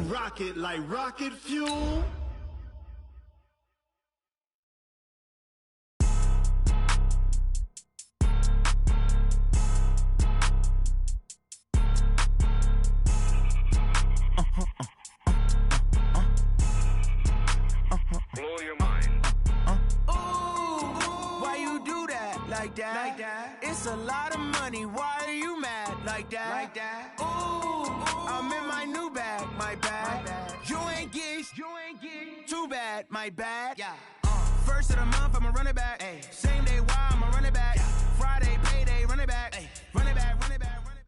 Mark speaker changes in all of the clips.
Speaker 1: Rocket like rocket fuel.
Speaker 2: Blow your mind.
Speaker 3: Why you do that like that? It's a lot of money. Why are you mad like that? Ooh, I'm in my new bag, my bad. You ain't get too bad, my bad. Yeah. First of the month, I'ma run it back. Ay. Same day, why I'ma run it back. Yeah. Friday, payday, run it back. Ay. Run it back, run it back, run it back.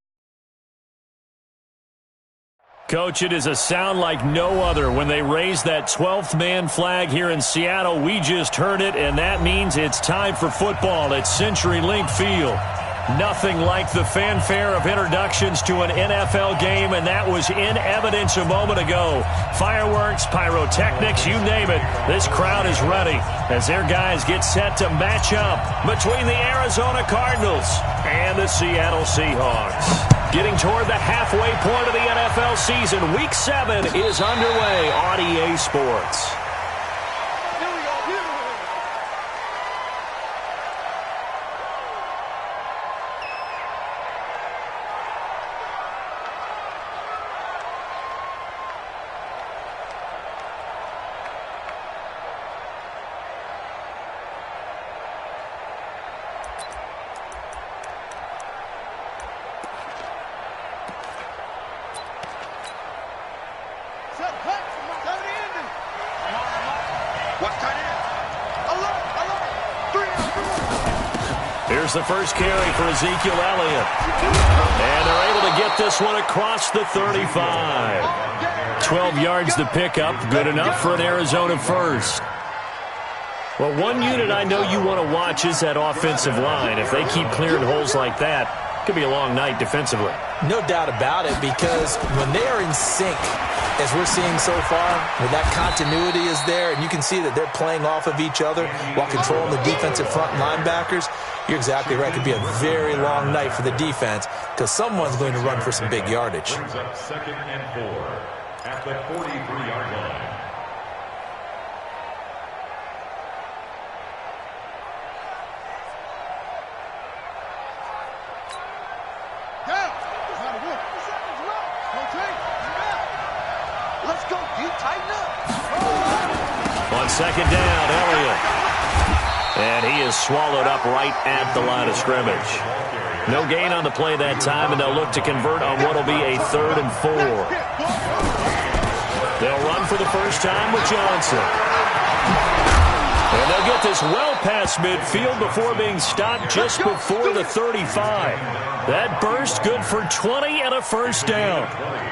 Speaker 4: Coach, it is a sound like no other when they raise that 12th man flag here in Seattle. We just heard it, and that means it's time for football at CenturyLink Field. Nothing like the fanfare of introductions to an NFL game, and that was in evidence a moment ago. Fireworks, pyrotechnics, you name it. This crowd is ready as their guys get set to match up between the Arizona Cardinals and the Seattle Seahawks. Getting toward the halfway point of the NFL season, Week 7 is underway on EA Sports. Here's the first carry for Ezekiel Elliott. And they're able to get this one across the 35. 12 yards to pick up. Good enough for an Arizona first. Well, one unit I know you want to watch is that offensive line. If they keep clearing holes like that, it could be a long night defensively.
Speaker 5: No doubt about it, because when they are in sync, as we're seeing so far, when that continuity is there, and you can see that they're playing off of each other while controlling the defensive front linebackers, you're exactly right. It could be a very long night for the defense because someone's going to run for some big yardage.
Speaker 6: Brings up 2nd and 4 at the 43-yard line.
Speaker 3: Let's go, dude. Tighten up.
Speaker 4: On 2nd down, Elliott. And he is swallowed up right at the line of scrimmage. No gain on the play that time, and they'll look to convert on what will be a 3rd and 4. They'll run for the first time with Johnson. And they'll get this well past midfield before being stopped just before the 35. That burst good for 20 and a first down.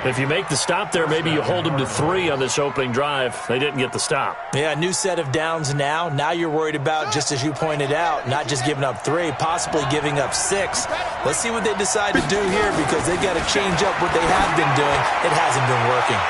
Speaker 4: If you make the stop there, maybe you hold them to 3 on this opening drive. They didn't get the stop.
Speaker 5: Yeah, new set of downs now. Now you're worried about, just as you pointed out, not just giving up 3, possibly giving up 6. Let's see what they decide to do here because they got to change up what they have been doing. It hasn't been working.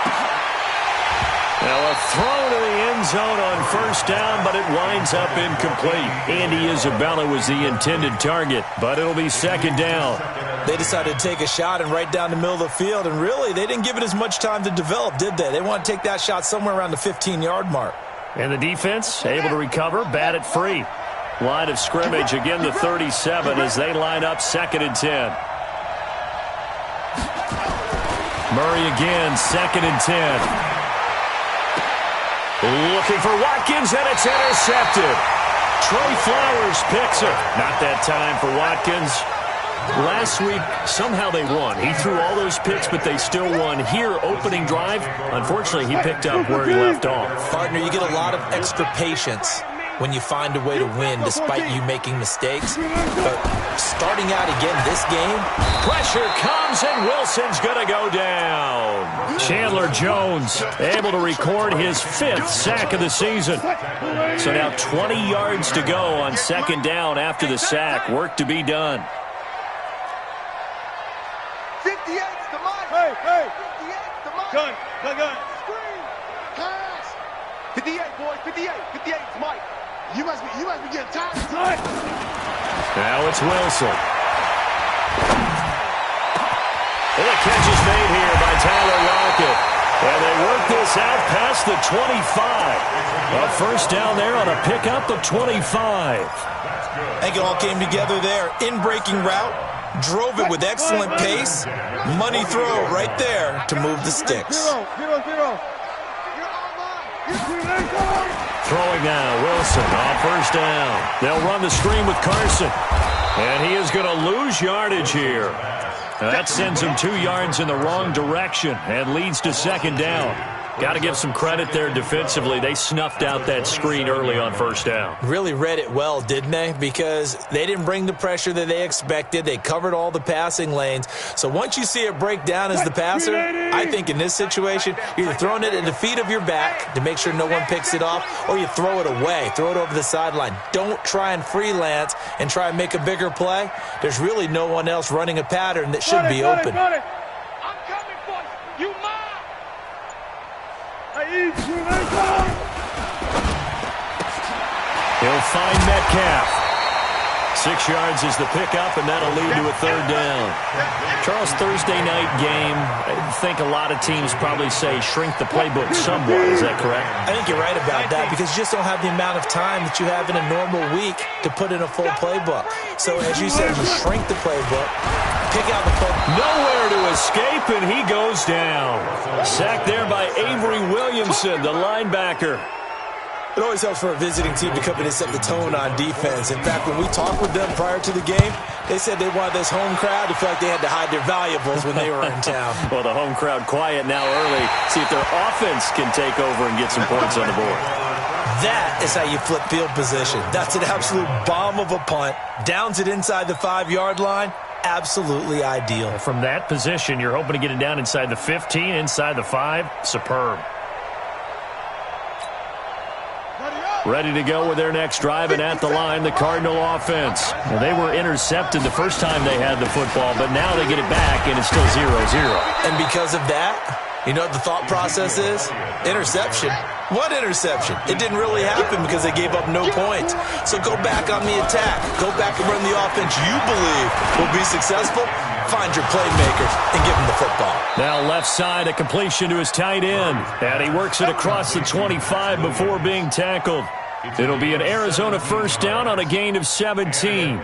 Speaker 4: Now a throw to the end zone on first down, but it winds up incomplete. Andy Isabella was the intended target, but it'll be 2nd down.
Speaker 5: They decided to take a shot and right down the middle of the field, and really, they didn't give it as much time to develop, did they? They want to take that shot somewhere around the 15-yard mark.
Speaker 4: And the defense able to recover, bat it free. Line of scrimmage, again the 37 as they line up 2nd and 10. Murray again, 2nd and 10. Looking for Watkins, and it's intercepted. Trey Flowers picks it. Not that time for Watkins. Last week, somehow they won. He threw all those picks, but they still won. Here, opening drive, unfortunately, he picked up where he left off.
Speaker 5: Partner, you get a lot of extra patience when you find a way to win despite you making mistakes. But starting out again this game,
Speaker 4: pressure comes, and Wilson's going to go down. Chandler Jones able to record his 5th sack of the season. So now 20 yards to go on 2nd down after the sack. Work to be done.
Speaker 3: 58's the mic. Hey. 58's the mic.
Speaker 7: Gun.
Speaker 3: Screen. Pass.
Speaker 7: 58, boys. 58's Mike.
Speaker 3: You must be getting tired.
Speaker 4: Now it's Wilson. And the catch is made here by Tyler Lockett. And they were this out past the 25. A first down there on a pickup of 25.
Speaker 5: I think it all came together there. In-breaking route, drove it with excellent pace. Money throw right there to move the sticks.
Speaker 4: Throwing now, Wilson on first down. They'll run the screen with Carson. And he is going to lose yardage here. That sends him 2 yards in the wrong direction and leads to second down. Got to give some credit there defensively. They snuffed out that screen early on first down.
Speaker 5: Really read it well, didn't they? Because they didn't bring the pressure that they expected. They covered all the passing lanes. So once you see it break down as the passer, I think in this situation, you're either throwing it at the feet of your back to make sure no one picks it off, or you throw it away, throw it over the sideline. Don't try and freelance and try and make a bigger play. There's really no one else running a pattern that should be open.
Speaker 7: I'm coming for you. You mine.
Speaker 4: He'll find Metcalf. 6 yards is the pickup, and that'll lead to a third down. Charles, Thursday night game, I think a lot of teams probably say shrink the playbook somewhat. Is that correct?
Speaker 5: I think you're right about that because you just don't have the amount of time that you have in a normal week to put in a full playbook. So as you said, you shrink the playbook, pick out the play.
Speaker 4: Nowhere to escape, and he goes down. Sacked there by Avery Williamson, the linebacker.
Speaker 5: It always helps for a visiting team to come in and set the tone on defense. In fact, when we talked with them prior to the game, they said they wanted this home crowd to feel like they had to hide their valuables when they were in town.
Speaker 4: Well, the home crowd quiet now early. See if their offense can take over and get some points on the board.
Speaker 5: That is how you flip field position. That's an absolute bomb of a punt. Downs it inside the 5-yard line. Absolutely ideal.
Speaker 4: From that position, you're hoping to get it down inside the 15, inside the 5. Superb. Ready to go with their next drive, and at the line, the Cardinal offense. Well, they were intercepted the first time they had the football, but now they get it back, and it's still 0-0.
Speaker 5: And because of that, you know what the thought process is? Interception. What interception? It didn't really happen because they gave up no points. So go back on the attack. Go back and run the offense you believe will be successful. Find your playmakers and give them the football.
Speaker 4: Now left side, a completion to his tight end. And he works it across the 25 before being tackled. It'll be an Arizona first down on a gain of 17.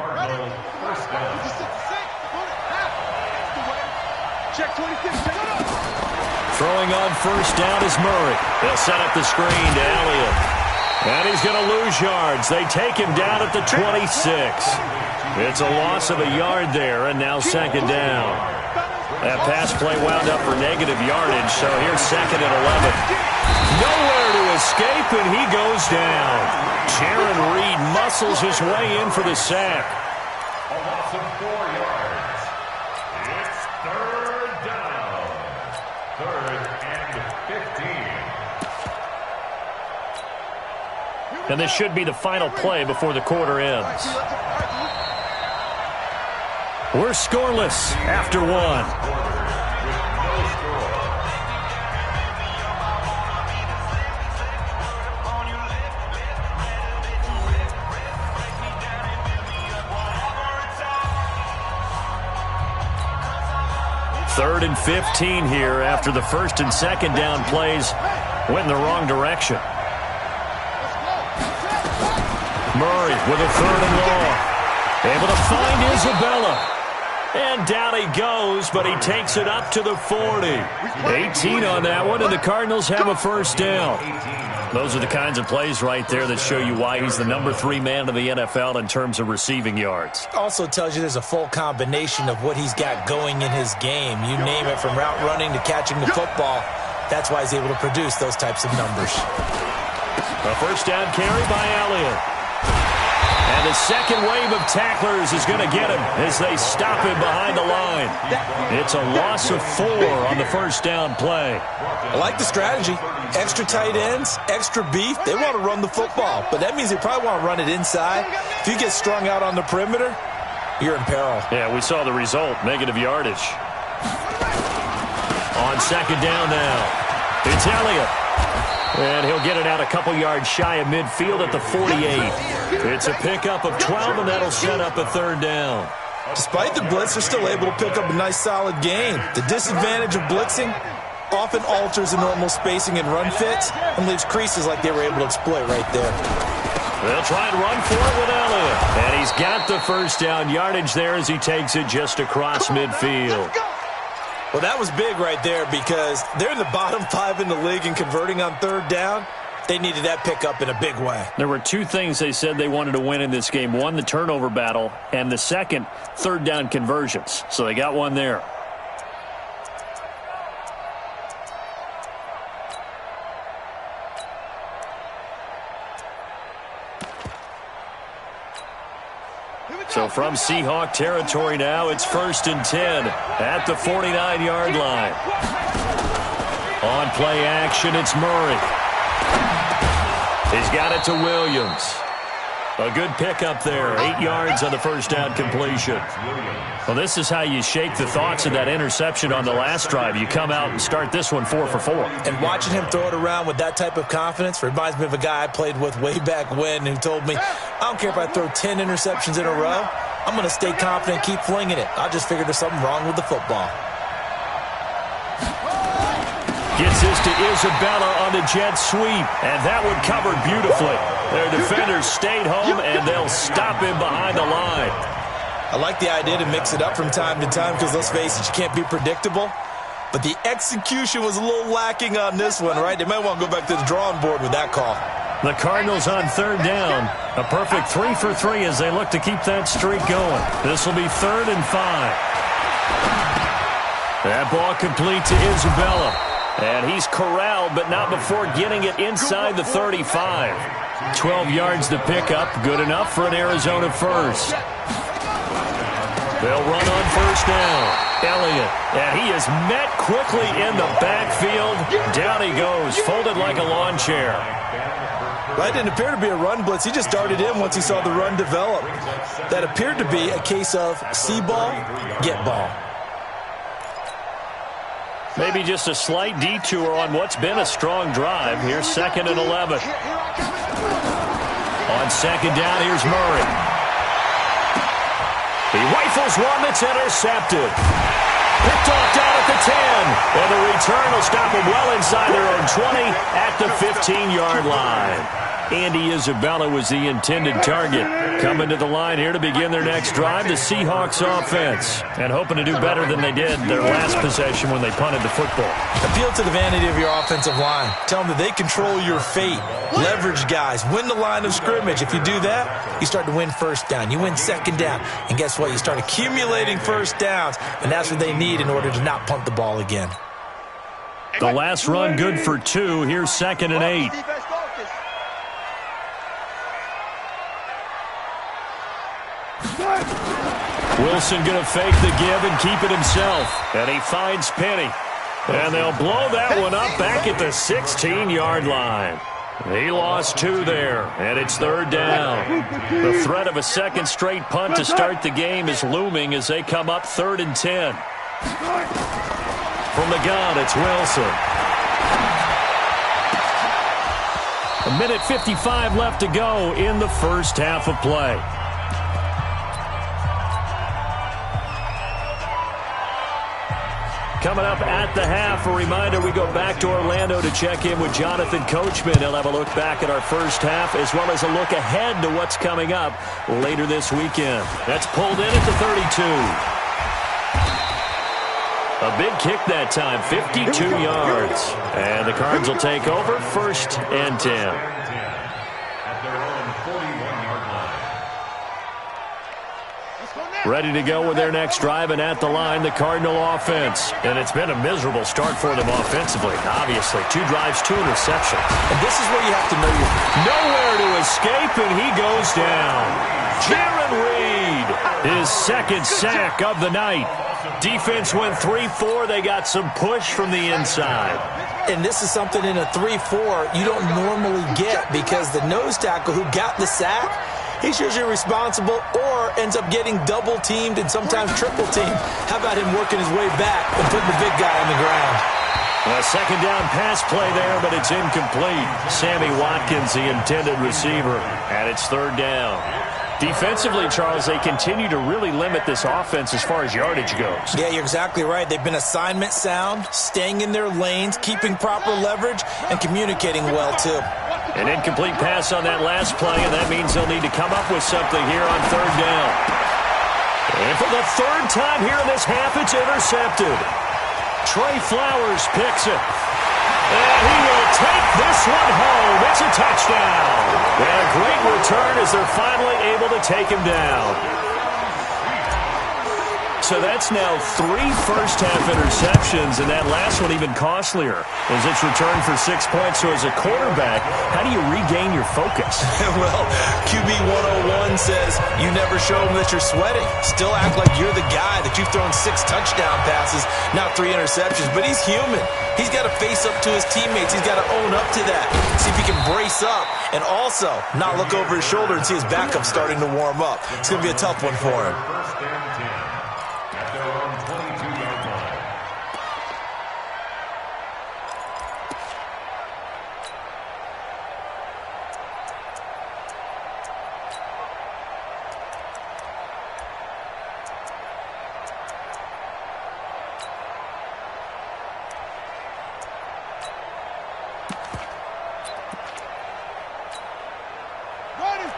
Speaker 4: Throwing on first down is Murray. They'll set up the screen to Elliott. And he's going to lose yards. They take him down at the 26. It's a loss of a yard there, and now second down. That pass play wound up for negative yardage, so here's second and 11. Nowhere to escape, and he goes down. Jaron Reed muscles his way in for the sack.
Speaker 6: A loss of 4 yards. It's third down. Third and 15.
Speaker 4: And this should be the final play before the quarter ends. We're scoreless after one. Third and 15 here after the first and second down plays went in the wrong direction. Murray with a third and long. Able to find Isabella. And down he goes, but he takes it up to the 40. 18 on that one, and the Cardinals have a first down. Those are the kinds of plays right there that show you why he's the number 3 man in the NFL in terms of receiving yards.
Speaker 5: Also tells you there's a full combination of what he's got going in his game. You name it, from route running to catching the football. That's why he's able to produce those types of numbers.
Speaker 4: A first down carry by Elliott. And the second wave of tacklers is going to get him as they stop him behind the line. It's a loss of 4 on the first down play.
Speaker 5: I like the strategy. Extra tight ends, extra beef. They want to run the football, but that means they probably want to run it inside. If you get strung out on the perimeter, you're in peril.
Speaker 4: Yeah, we saw the result, negative yardage. On second down now, it's Elliott. And he'll get it out a couple yards shy of midfield at the 48. It's a pickup of 12, and that'll set up a third down.
Speaker 5: Despite the blitz, they're still able to pick up a nice, solid gain. The disadvantage of blitzing, often alters the normal spacing and run fits and leaves creases like they were able to exploit right there.
Speaker 4: They'll try and run for it with Elliott. And he's got the first down yardage there as he takes it just across midfield.
Speaker 5: Well, that was big right there because they're in the bottom 5 in the league and converting on third down. They needed that pickup in a big way.
Speaker 4: There were two things they said they wanted to win in this game. One, the turnover battle, and the second, third down conversions. So they got one there. So from Seahawk territory now, it's 1st and 10 at the 49-yard line. On play action, it's Murray. He's got it to Williams. A good pickup there. 8 yards on the first down completion. Well, this is how you shake the thoughts of that interception on the last drive. You come out and start this one 4 for 4.
Speaker 5: And watching him throw it around with that type of confidence reminds me of a guy I played with way back when who told me, I don't care if I throw 10 interceptions in a row. I'm going to stay confident and keep flinging it. I just figured there's something wrong with the football.
Speaker 4: Gets this to Isabella on the jet sweep, and that one covered beautifully. Their defenders stayed home, and they'll stop him behind the line.
Speaker 5: I like the idea to mix it up from time to time because, let's face it, you can't be predictable. But the execution was a little lacking on this one, right? They might want to go back to the drawing board with that call.
Speaker 4: The Cardinals on third down. A perfect 3 for 3 as they look to keep that streak going. This will be 3rd and 5. That ball complete to Isabella. And he's corralled, but not before getting it inside the 35. 12 yards to pick up. Good enough for an Arizona first. They'll run on first down. Elliott. And he is met quickly in the backfield. Down he goes, folded like a lawn chair.
Speaker 5: That didn't appear to be a run blitz. He just darted in once he saw the run develop. That appeared to be a case of see ball, get ball.
Speaker 4: Maybe just a slight detour on what's been a strong drive. Here's 2nd and 11. On second down, here's Murray. He rifles one that's intercepted. Picked off down at the 10. And the return will stop him well inside their own 20 at the 15-yard line. Andy Isabella was the intended target. Coming to the line here to begin their next drive, the Seahawks offense. And hoping to do better than they did their last possession when they punted the football.
Speaker 5: Appeal to the vanity of your offensive line. Tell them that they control your fate. Leverage guys. Win the line of scrimmage. If you do that, you start to win first down. You win second down. And guess what? You start accumulating first downs. And that's what they need in order to not punt the ball again.
Speaker 4: The last run good for 2. Here's 2nd and 8. Wilson going to fake the give and keep it himself. And he finds Penny. And they'll blow that one up back at the 16-yard line. He lost 2 there, and it's 3rd down. The threat of a second straight punt to start the game is looming as they come up 3rd and 10. From the gun, it's Wilson. 1:55 left to go in the first half of play. Coming up at the half, a reminder, we go back to Orlando to check in with Jonathan Coachman. He'll have a look back at our first half as well as a look ahead to what's coming up later this weekend. That's pulled in at the 32. A big kick that time, 52 yards. And the Cards will take over 1st and 10. Ready to go with their next drive, and at the line, the Cardinal offense. And it's been a miserable start for them offensively, obviously. 2 drives, 2 interceptions.
Speaker 5: And this is where you have to know your...
Speaker 4: Nowhere to escape, and he goes down. Jaron Reed, his 2nd sack of the night. Defense went 3-4. They got some push from the inside.
Speaker 5: And this is something in a 3-4 you don't normally get because the nose tackle who got the sack, he's usually responsible or ends up getting double-teamed and sometimes triple-teamed. How about him working his way back and putting the big guy on the ground?
Speaker 4: A second down pass play there, but it's incomplete. Sammy Watkins, the intended receiver, and it's 3rd down. Defensively, Charles, they continue to really limit this offense as far as yardage goes.
Speaker 5: Yeah, you're exactly right. They've been assignment sound, staying in their lanes, keeping proper leverage, and communicating well, too.
Speaker 4: An incomplete pass on that last play, and that means they'll need to come up with something here on third down. And for the third time here in this half, it's intercepted. Trey Flowers picks it. And he will take this one home. It's a touchdown. And a great return as they're finally able to take him down. So that's now 3 first-half interceptions, and that last one even costlier as it's returned for 6 points. So as a quarterback, how do you regain your focus?
Speaker 5: Well, QB 101 says you never show them that you're sweating. Still act like you're the guy that you've thrown 6 touchdown passes, not 3 interceptions. But he's human. He's got to face up to his teammates. He's got to own up to that. See if he can brace up and also not look over his shoulder and see his backup starting to warm up. It's going to be a tough one for him.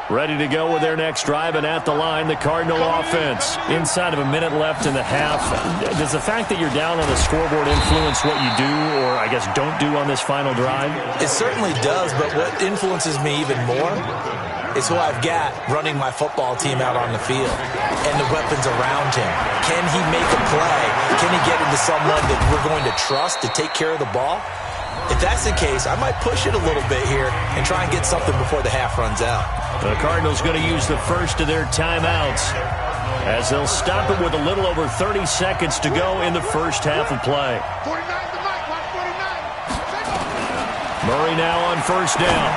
Speaker 4: Ready to go with their next drive, and at the line, the Cardinal offense. Inside of a minute left in the half, does the fact that you're down on the scoreboard influence what you do, or I guess don't do on this final drive?
Speaker 5: It certainly does, but what influences me even more is who I've got running my football team out on the field and the weapons around him. Can he make a play? Can he get into someone that we're going to trust to take care of the ball? If that's the case, I might push it a little bit here and try and get something before the half runs out.
Speaker 4: The Cardinals going to use the first of their timeouts as they'll stop it with a little over 30 seconds to go in the first half of play.
Speaker 7: 49 to Mike, 149.
Speaker 4: Murray now on first down.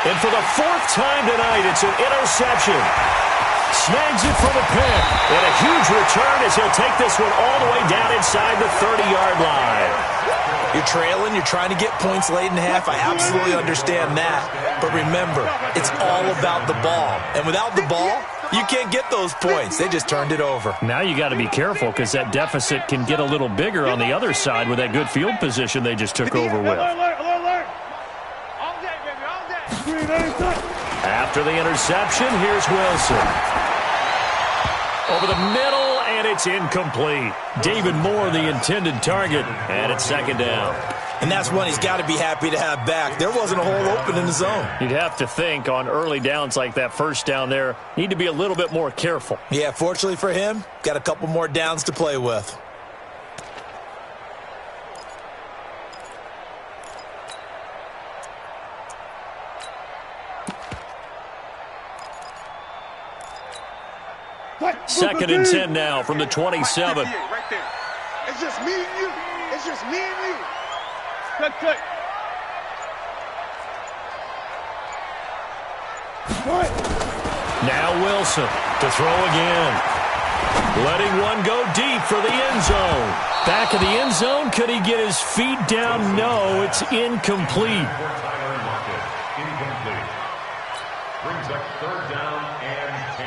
Speaker 4: And for the 4th time tonight, it's an interception. Snags it from a pick. And a huge return as he'll take this one all the way down inside the 30-yard line.
Speaker 5: You're trailing, you're trying to get points late in the half. I absolutely understand that. But remember, it's all about the ball. And without the ball, you can't get those points. They just turned it over.
Speaker 4: Now you got to be careful because that deficit can get a little bigger on the other side with that good field position they just took over with.
Speaker 7: Alert. All day, baby, all day.
Speaker 4: After the interception, here's Wilson. Over the middle, and it's incomplete. David Moore, the intended target, and it's second down.
Speaker 5: And that's one he's got to be happy to have back. There wasn't a hole open in the zone.
Speaker 4: You'd have to think on early downs like that first down there, need to be a little bit more careful.
Speaker 5: Yeah, fortunately for him, got a couple more downs to play with.
Speaker 4: Second and 10 now from the 27.
Speaker 7: Right there. It's just me and you. It's just me and you. Cut.
Speaker 4: Now Wilson to throw again. Letting one go deep for the end zone. Back of the end zone. Could he get his feet down? No, it's incomplete.
Speaker 6: Incomplete. Brings up third down and 10.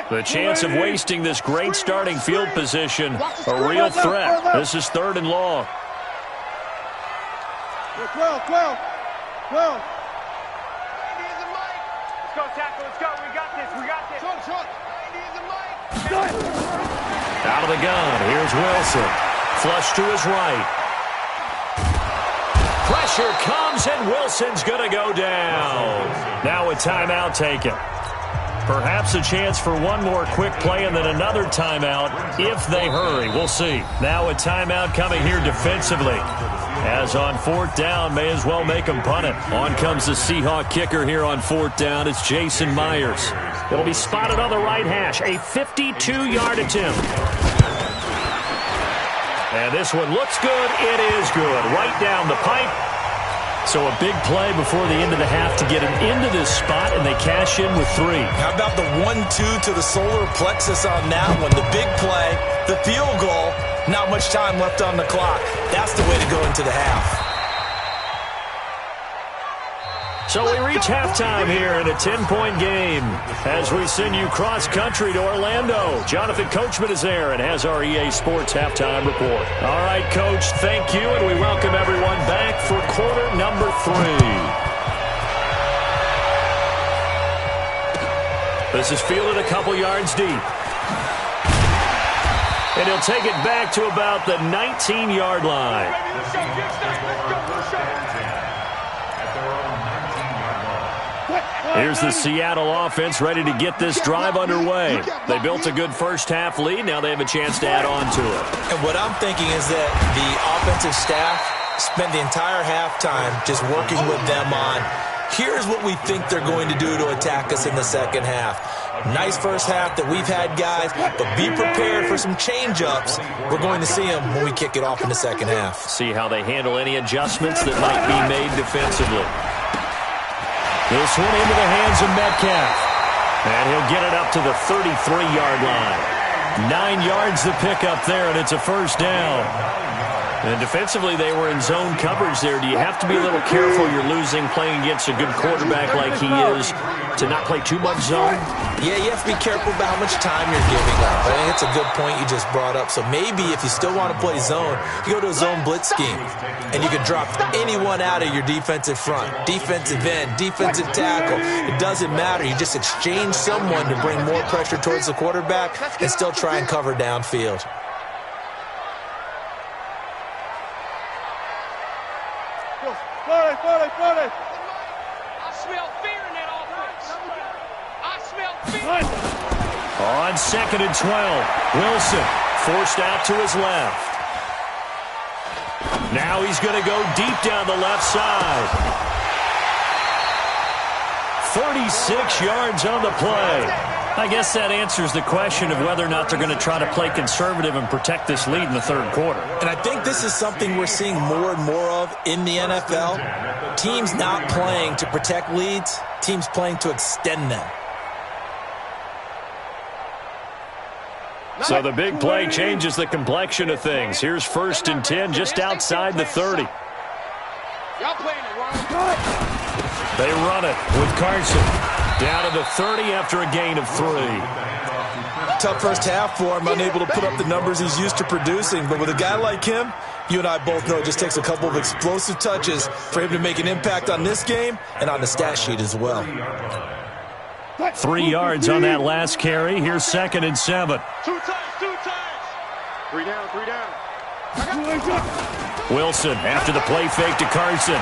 Speaker 4: The chance of wasting this great starting field position, a real threat. This is 3rd and long.
Speaker 7: 12. Let's go, tackle. Let's go. We got this. Short.
Speaker 4: Out of the gun, here's Wilson. Flush to his right. Pressure comes, and Wilson's going to go down. Now a timeout taken. Perhaps a chance for one more quick play and then another timeout if they hurry. We'll see. Now a timeout coming here defensively. As on 4th down, may as well make them punt it. On comes the Seahawk kicker here on 4th down. It's Jason Myers. It'll be spotted on the right hash. A 52-yard attempt. And this one looks good. It is good. Right down the pipe. So a big play before the end of the half to get him into this spot, and they cash in with 3.
Speaker 5: How about the 1-2 to the solar plexus on that one? The big play, the field goal, not much time left on the clock. That's the way to go into the half.
Speaker 4: So we reach halftime here in a 10-point game as we send you cross-country to Orlando. Jonathan Coachman is there and has our EA Sports halftime report. All right, Coach, thank you, and we welcome everyone back for quarter number 3. This is fielded a couple yards deep. And he'll take it back to about the 19-yard line. Here's the Seattle offense ready to get this drive underway. They built a good first-half lead. Now they have a chance to add on to it.
Speaker 5: And what I'm thinking is that the offensive staff spent the entire halftime just working with them on, here's what we think they're going to do to attack us in the second half. Nice first half that we've had, guys, but be prepared for some change-ups. We're going to see them when we kick it off in the second half.
Speaker 4: See how they handle any adjustments that might be made defensively. This one into the hands of Metcalf. And he'll get it up to the 33-yard line. 9 yards to pick up there, and it's a first down. And defensively, they were in zone coverage there. Do you have to be a little careful you're losing playing against a good quarterback like he is to not play too much zone?
Speaker 5: Yeah, you have to be careful about how much time you're giving up. I think it's a good point you just brought up. So maybe if you still want to play zone, you go to a zone blitz scheme. And you can drop anyone out of your defensive front, defensive end, defensive tackle. It doesn't matter. You just exchange someone to bring more pressure towards the quarterback and still try and cover downfield.
Speaker 2: I smell fear in that offense. I smell fear.
Speaker 4: On 2nd and 12, Wilson forced out to his left. Now he's going to go deep down the left side. 36 yards on the play. I guess that answers the question of whether or not they're going to try to play conservative and protect this lead in the third quarter.
Speaker 5: And I think this is something we're seeing more and more of in the NFL. Teams not playing to protect leads, teams playing to extend them.
Speaker 4: So the big play changes the complexion of things. Here's 1st and 10 just outside the 30.
Speaker 2: Y'all playing it wrong.
Speaker 4: They run it with Carson. Down to the 30 after a gain of 3.
Speaker 5: Tough first half for him, unable to put up the numbers he's used to producing. But with a guy like him, you and I both know it just takes a couple of explosive touches for him to make an impact on this game and on the stat sheet as well.
Speaker 4: 3 yards on that last carry. Here's 2nd and 7.
Speaker 7: 2 times. 3 down.
Speaker 4: Wilson after the play fake to Carson.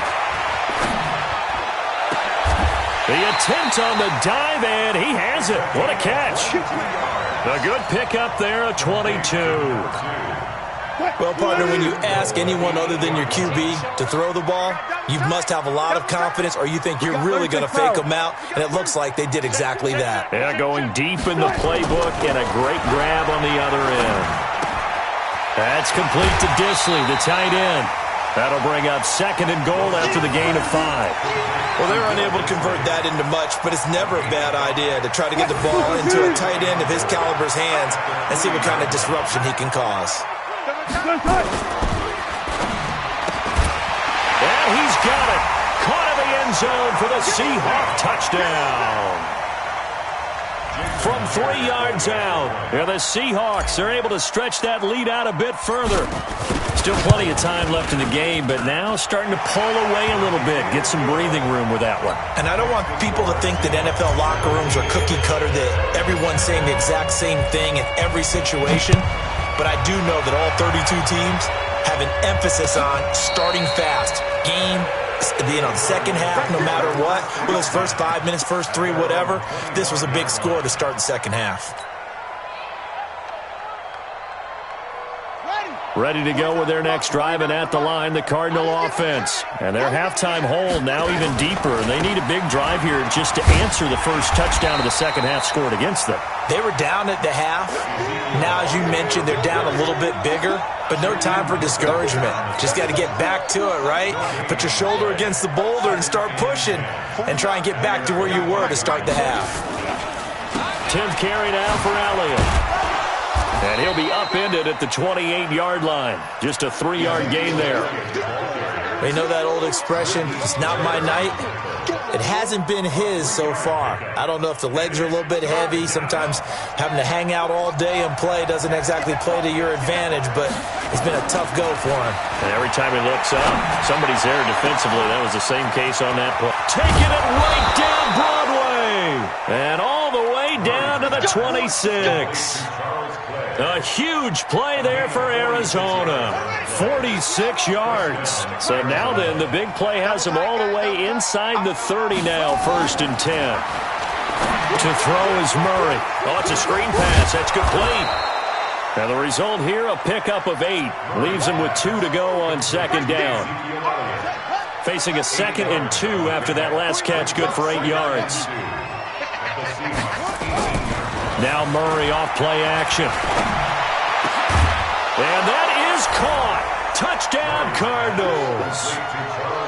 Speaker 4: The attempt on the dive, and he has it. What a catch. A good pickup there, a 22.
Speaker 5: Well, partner, when you ask anyone other than your QB to throw the ball, you must have a lot of confidence or you think you're really going to fake them out, and it looks like they did exactly that.
Speaker 4: Yeah, going deep in the playbook and a great grab on the other end. That's complete to Disley, the tight end. That'll bring up 2nd and goal after the gain of 5.
Speaker 5: Well, they were unable to convert that into much, but it's never a bad idea to try to get the ball into a tight end of his caliber's hands and see what kind of disruption he can cause.
Speaker 4: And he's got it. Caught in the end zone for the Seahawk touchdown. From 3 yards out, and the Seahawks are able to stretch that lead out a bit further. Still plenty of time left in the game, but now starting to pull away a little bit, get some breathing room with that one.
Speaker 5: And I don't want people to think that NFL locker rooms are cookie cutter, that everyone's saying the exact same thing in every situation. But I do know that all 32 teams have an emphasis on starting fast. Game, the second half, no matter what. Well, those first 5 minutes, first 3, whatever. This was a big score to start the second half.
Speaker 4: Ready to go with their next drive, and at the line, the Cardinal offense. And their halftime hold now even deeper, and they need a big drive here just to answer the first touchdown of the second half scored against them.
Speaker 5: They were down at the half. Now, as you mentioned, they're down a little bit bigger, but no time for discouragement. Just got to get back to it, right? Put your shoulder against the boulder and start pushing and try and get back to where you were to start the half.
Speaker 4: 10th carry now for Elliott. And he'll be upended at the 28-yard line. Just a 3-yard gain there.
Speaker 5: You know that old expression, it's not my night? It hasn't been his so far. I don't know if the legs are a little bit heavy. Sometimes having to hang out all day and play doesn't exactly play to your advantage, but it's been a tough go for him.
Speaker 4: And every time he looks up, somebody's there defensively. That was the same case on that play. Taking it right down Broadway. And all the way down to the 26. A huge play there for Arizona. 46 yards. So now then, the big play has him all the way inside the 30 now, 1st and 10. To throw is Murray. Oh, it's a screen pass. That's complete. And the result here, a pickup of 8. Leaves him with 2 to go on 2nd down. Facing a 2nd and 2 after that last catch, good for 8 yards. Now Murray off play action. And that is caught. Touchdown Cardinals.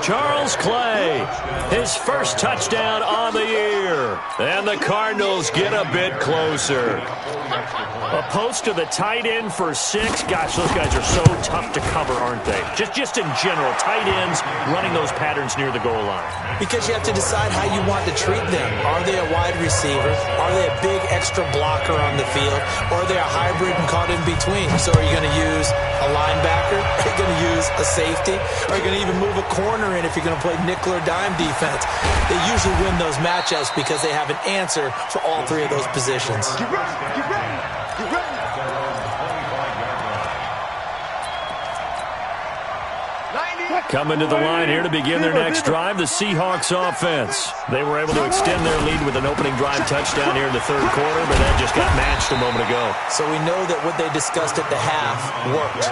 Speaker 4: Charles Clay, his first touchdown on the year. And the Cardinals get a bit closer. A post to the tight end for 6. Gosh, those guys are so tough to cover, aren't they? Just in general, tight ends running those patterns near the goal line.
Speaker 5: Because you have to decide how you want to treat them. Are they a wide receiver? Are they a big extra blocker on the field? Or are they a hybrid and caught in between? So are you going to use a linebacker? Are you going to use a safety? Are you going to even move a corner in if you're going to play nickel or dime defense? They usually win those matchups because they have an answer for all 3 of those positions.
Speaker 7: Get ready, get ready, get ready.
Speaker 4: Coming to the line here to begin their next drive, the Seahawks offense. They were able to extend their lead with an opening drive touchdown here in the 3rd quarter, but that just got matched a moment ago.
Speaker 5: So we know that what they discussed at the half worked.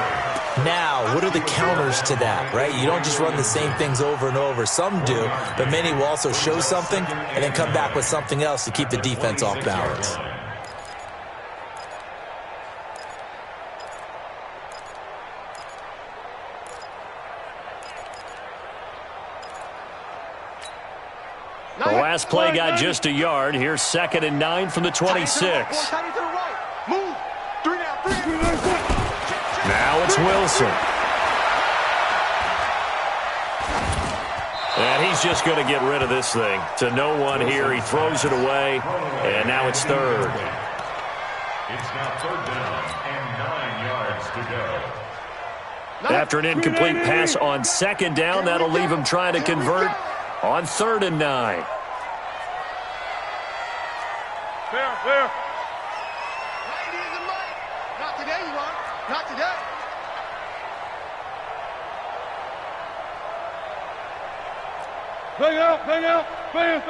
Speaker 5: Now, what are the counters to that, right? You don't just run the same things over and over. Some do, but many will also show something and then come back with something else to keep the defense off balance.
Speaker 4: The last play got just a yard. Here's 2nd and 9 from the 26.
Speaker 7: Move. 3 now, 3.
Speaker 4: Now it's Wilson. And he's just going to get rid of this thing. To no one here. He throws it away. And now it's 3rd.
Speaker 6: It's now 3rd down and 9 yards to go.
Speaker 4: After an incomplete pass on 2nd down, that'll leave him trying to convert on 3rd and 9.
Speaker 7: Fair. Not today, you are. Not today. Bang out. Bam.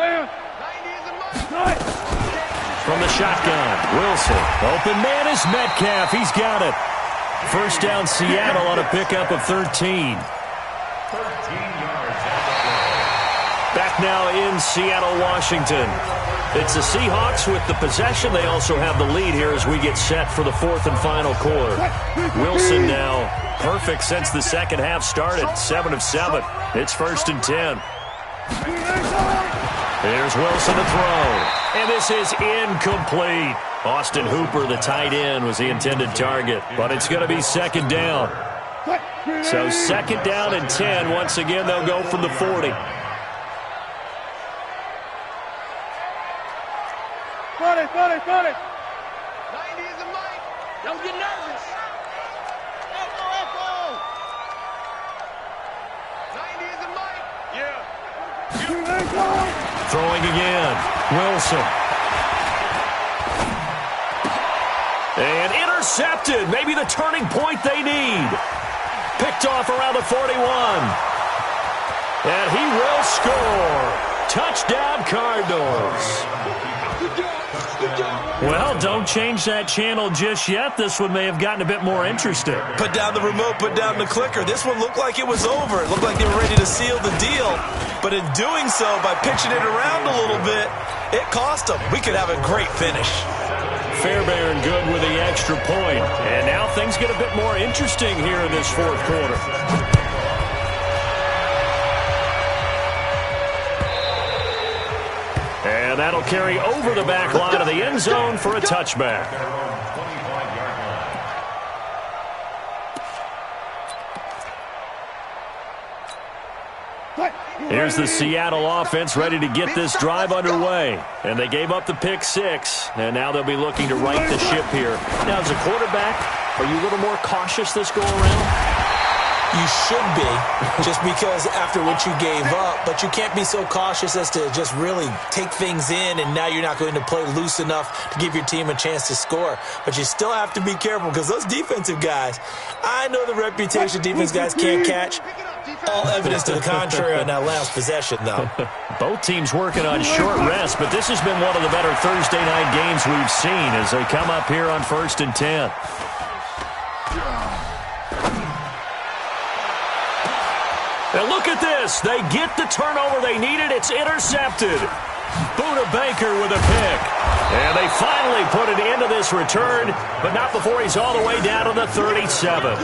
Speaker 4: From the shotgun, Wilson. Open man is Metcalf. He's got it. 1st down Seattle on a pickup of 13.
Speaker 6: 13 yards.
Speaker 4: Back now in Seattle, Washington. It's the Seahawks with the possession. They also have the lead here as we get set for the 4th and final quarter. Wilson now perfect since the 2nd half started. 7 of 7. It's 1st and 10. Here's Wilson to throw. And this is incomplete. Austin Hooper, the tight end, was the intended target. But it's going to be 2nd down. So 2nd down and 10. Once again, they'll go from the 40.
Speaker 7: Got it. 90 is the mic. Don't get nervous. Echo. 90 is the mic. Yeah.
Speaker 4: Throwing again. Wilson. And intercepted. Maybe the turning point they need. Picked off around the 41. And he will score. Touchdown Cardinals. Well, don't change that channel just yet. This one may have gotten a bit more interesting.
Speaker 5: Put down the remote, put down the clicker. This one looked like it was over. It looked like they were ready to seal the deal. But in doing so, by pitching it around a little bit, it cost them. We could have a great finish.
Speaker 4: Fairbairn good with the extra point. And now things get a bit more interesting here in this 4th quarter. And that'll carry over the back line of the end zone for a touchback. Here's the Seattle offense ready to get this drive underway. And they gave up the pick 6, and now they'll be looking to right the ship here. Now, as a quarterback, are you a little more cautious this go-around?
Speaker 5: You should be, just because after what you gave up, but you can't be so cautious as to just really take things in, and now you're not going to play loose enough to give your team a chance to score. But you still have to be careful, because those defensive guys, I know the reputation defense guys can't catch. All evidence to the contrary on that last possession, though.
Speaker 4: Both teams working on short rest, but this has been one of the better Thursday night games we've seen as they come up here on 1st and 10. And look at this. They get the turnover they needed. It's intercepted. Buda Baker with a pick. And they finally put an end to this return, but not before he's all the way down to the 37.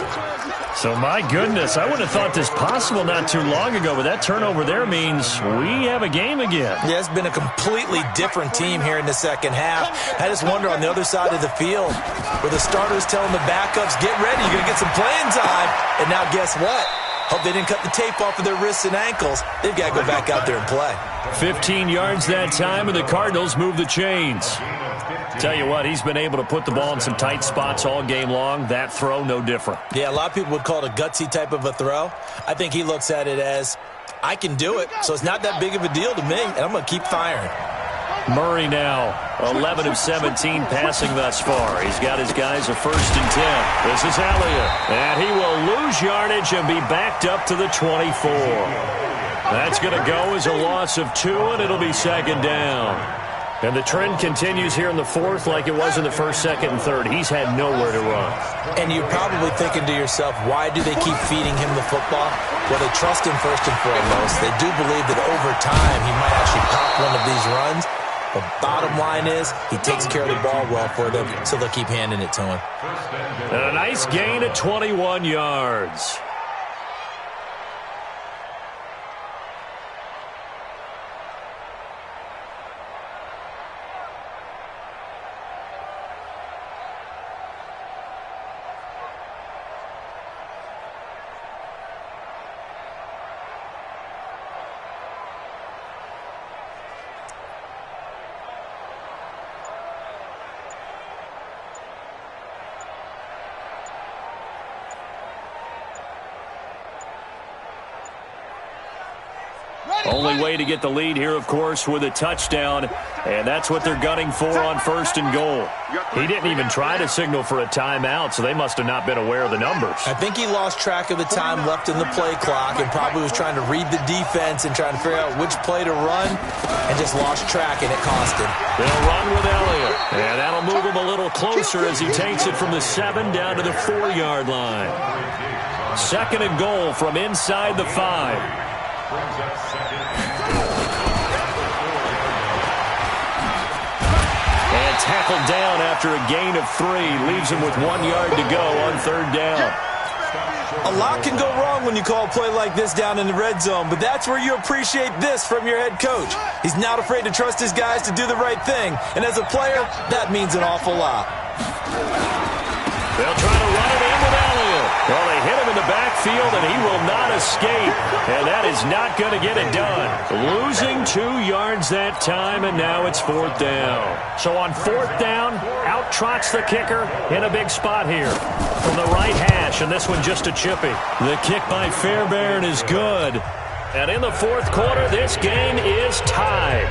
Speaker 4: So, my goodness, I wouldn't have thought this possible not too long ago, but that turnover there means we have a game again.
Speaker 5: Yeah, it's been a completely different team here in the second half. I just wonder on the other side of the field where the starters telling the backups, get ready, you're going to get some playing time. And now guess what? Hope they didn't cut the tape off of their wrists and ankles. They've got to go back out there and play.
Speaker 4: 15 yards that time, and the Cardinals move the chains. Tell you what, he's been able to put the ball in some tight spots all game long. That throw, no different.
Speaker 5: Yeah, a lot of people would call it a gutsy type of a throw. I think he looks at it as, I can do it, so it's not that big of a deal to me, and I'm going to keep firing.
Speaker 4: Murray now, 11 of 17 passing thus far. He's got his guys a 1st and 10. This is Elliott, and he will lose yardage and be backed up to the 24. That's going to go as a loss of 2, and it'll be 2nd down. And the trend continues here in the 4th like it was in the 1st, 2nd, and 3rd. He's had nowhere to run.
Speaker 5: And you're probably thinking to yourself, why do they keep feeding him the football? Well, they trust him first and foremost. They do believe that over time he might actually pop one of these runs. The bottom line is he takes care of the ball well for them, so they'll keep handing it to him.
Speaker 4: And a nice gain of 21 yards. Only way to get the lead here, of course, with a touchdown, and that's what they're gunning for on 1st and goal. He didn't even try to signal for a timeout, so they must have not been aware of the numbers.
Speaker 5: I think he lost track of the time left in the play clock and probably was trying to read the defense and trying to figure out which play to run and just lost track, and it cost him.
Speaker 4: They'll run with Elliott, and that'll move him a little closer as he takes it from the 7 down to the 4-yard line. 2nd and goal from inside the 5. And tackled down after a gain of 3. Leaves him with 1 yard to go on 3rd down.
Speaker 5: A lot can go wrong when you call a play like this down in the red zone, but that's where you appreciate this from your head coach. He's not afraid to trust his guys to do the right thing, and as a player, that means an awful lot.
Speaker 4: They'll try to run it in with Elliott. Well, they hit him in the backfield, and he will not escape. And that is not going to get it done. Losing 2 yards that time, and now it's 4th down. So on 4th down, out trots the kicker in a big spot here. From the right hash, and this one just a chippy. The kick by Fairbairn is good. And in the 4th quarter, this game is tied.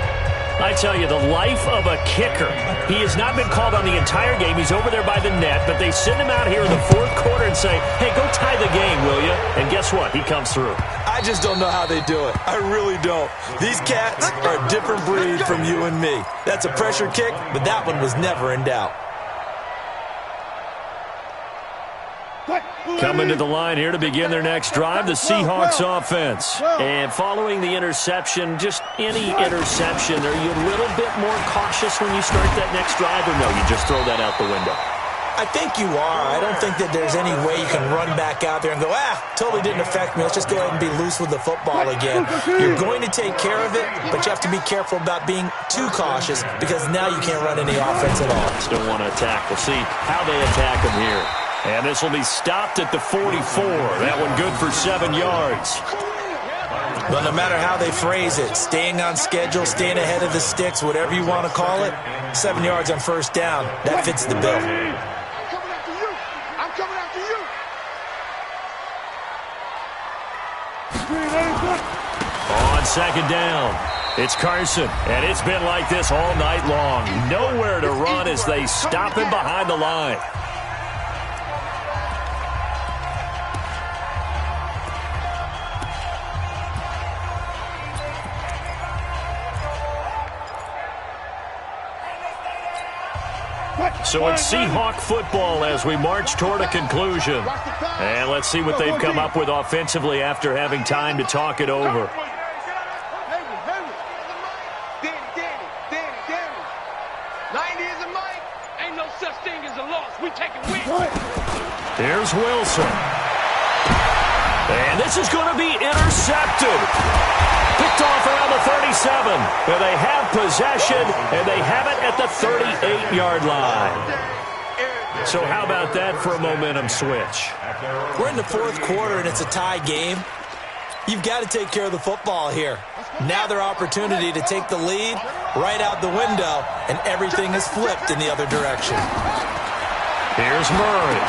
Speaker 4: I tell you, the life of a kicker. He has not been called on the entire game. He's over there by the net, but they send him out here in the 4th quarter and say, hey, go tie the game, will you? And guess what? He comes through.
Speaker 5: I just don't know how they do it. I really don't. These cats are a different breed from you and me. That's a pressure kick, but that one was never in doubt.
Speaker 4: Coming to the line here to begin their next drive, the Seahawks offense. And following the interception, just any interception, are you a little bit more cautious when you start that next drive, or no, you just throw that out the window?
Speaker 5: I think you are. I don't think that there's any way you can run back out there and go, totally didn't affect me. Let's just go ahead and be loose with the football again. You're going to take care of it, but you have to be careful about being too cautious because now you can't run any offense at all.
Speaker 4: Still want to attack. We'll see how they attack him here. And this will be stopped at the 44. That one good for 7 yards.
Speaker 5: Well, no matter how they phrase it, staying on schedule, staying ahead of the sticks, whatever you want to call it, 7 yards on first down, that fits the bill.
Speaker 7: I'm coming after you. I'm coming after you.
Speaker 4: On second down, it's Carson, and it's been like this all night long. Nowhere to run as they stop him behind the line. So it's Seahawk football as we march toward a conclusion. And let's see what they've come up with offensively after having time to talk it over.
Speaker 2: Danny. 90 is a mic. Ain't no such thing as a loss. We take it with.
Speaker 4: Here's Wilson. And this is going to be intercepted. Picked off around the 37. But they have possession, and they have it at the 38-yard line. So how about that for a momentum switch?
Speaker 5: We're in the fourth quarter, and it's a tie game. You've got to take care of the football here. Now their opportunity to take the lead right out the window, and everything is flipped in the other direction.
Speaker 4: Here's Murray.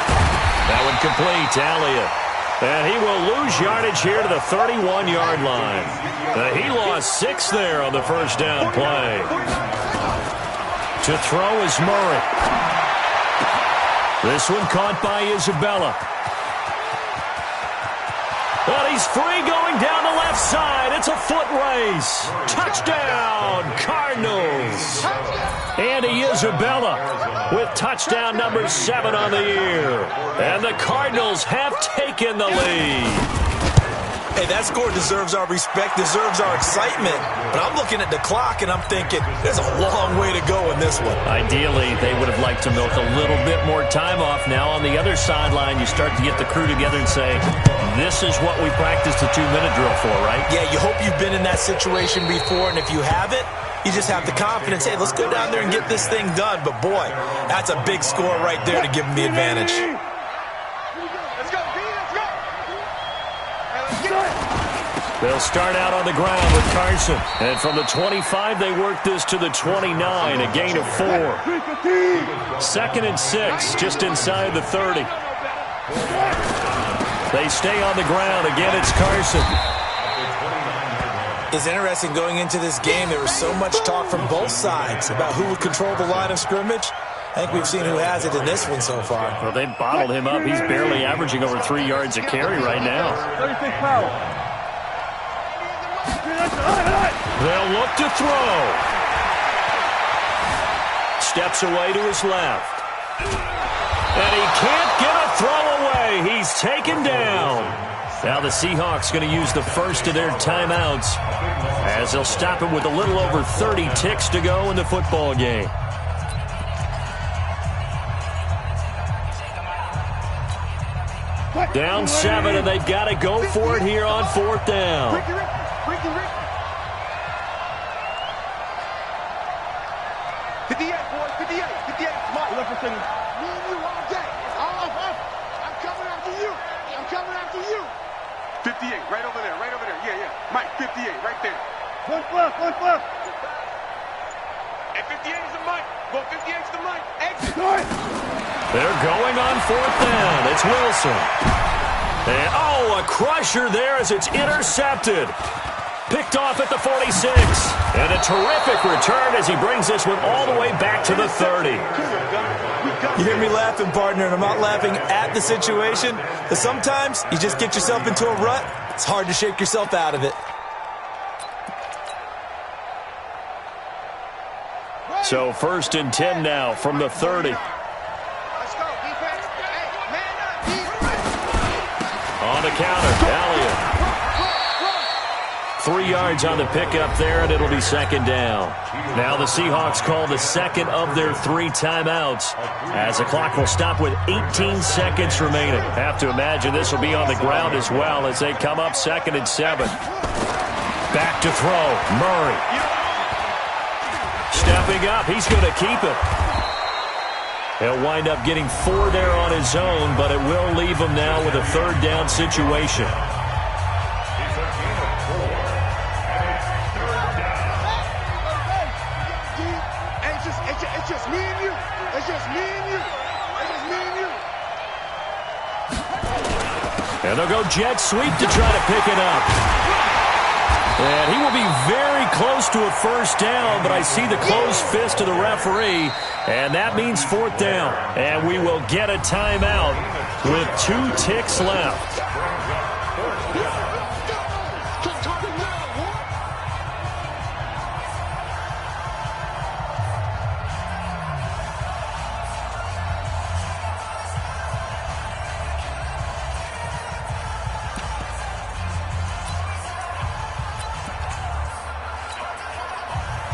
Speaker 4: That one complete to Elliott. And he will lose yardage here to the 31-yard line. He lost 6 there on the first down play. To throw is Murray. This one caught by Isabella. But he's free going down the left side. It's a foot race. Touchdown, Cardinals. Andy Isabella with touchdown number 7 on the year. And the Cardinals have taken the lead.
Speaker 5: Hey, that score deserves our respect, deserves our excitement. But I'm looking at the clock, and I'm thinking, there's a long way to go in this one.
Speaker 4: Ideally, they would have liked to milk a little bit more time off. Now on the other sideline, you start to get the crew together and say, this is what we practiced the 2-minute drill for, right? Yeah, you hope you've been in that situation before, and if you haven't, you just have the confidence, hey, let's go down there and get this thing done. But, boy, that's a big score right there to give them the advantage.
Speaker 7: Let's go, B, let's go.
Speaker 4: They'll start out on the ground with Carson. And from the 25, they work this to the 29, a gain of 4. 2nd and 6, just inside the 30. They stay on the ground. Again, it's Carson.
Speaker 5: It's interesting going into this game. There was so much talk from both sides about who would control the line of scrimmage. I think we've seen who has it in this one so far.
Speaker 4: Well, they bottled him up. He's barely averaging over 3 yards a carry right now. They'll look to throw. Steps away to his left. And he can't get a throw away. He's taken down. Now the Seahawks going to use the first of their timeouts as they'll stop him with a little over 30 ticks to go in the football game. Down 7, and they've got to go for it here on 4th down.
Speaker 7: Mike, 58, right there. One flip. And 58 is the Mike. Go 58 is the Mike. Exit.
Speaker 4: They're going on 4th down. It's Wilson. And, a crusher there as it's intercepted. Picked off at the 46. And a terrific return as he brings this one all the way back to the 30.
Speaker 5: You hear me laughing, partner, and I'm not laughing at the situation. But sometimes you just get yourself into a rut. It's hard to shake yourself out of it.
Speaker 4: So 1st and 10 now from the 30.
Speaker 7: Let's go, defense. Hey, man up, defense.
Speaker 4: On the counter, Elliott. 3 yards on the pickup there, and it'll be 2nd down. Now the Seahawks call the 2nd of their 3 timeouts as the clock will stop with 18 seconds remaining. Have to imagine this will be on the ground as well as they come up 2nd and 7. Back to throw, Murray. Stepping up, he's going to keep it. He'll wind up getting 4 there on his own, but it will leave him now with a 3rd down situation.
Speaker 7: It's just me and you. It's just me and you. It's just me and you.
Speaker 4: And they'll go jet sweep to try to pick it up. And he will be very close to a first down, but I see the closed fist of the referee, and that means fourth down. And we will get a timeout with 2 ticks left.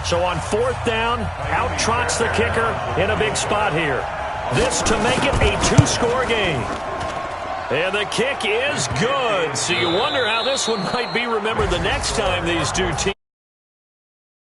Speaker 4: So on fourth down, out trots the kicker in a big spot here. This to make it a 2-score game. And the kick is good. So you wonder how this one might be remembered the next time these two teams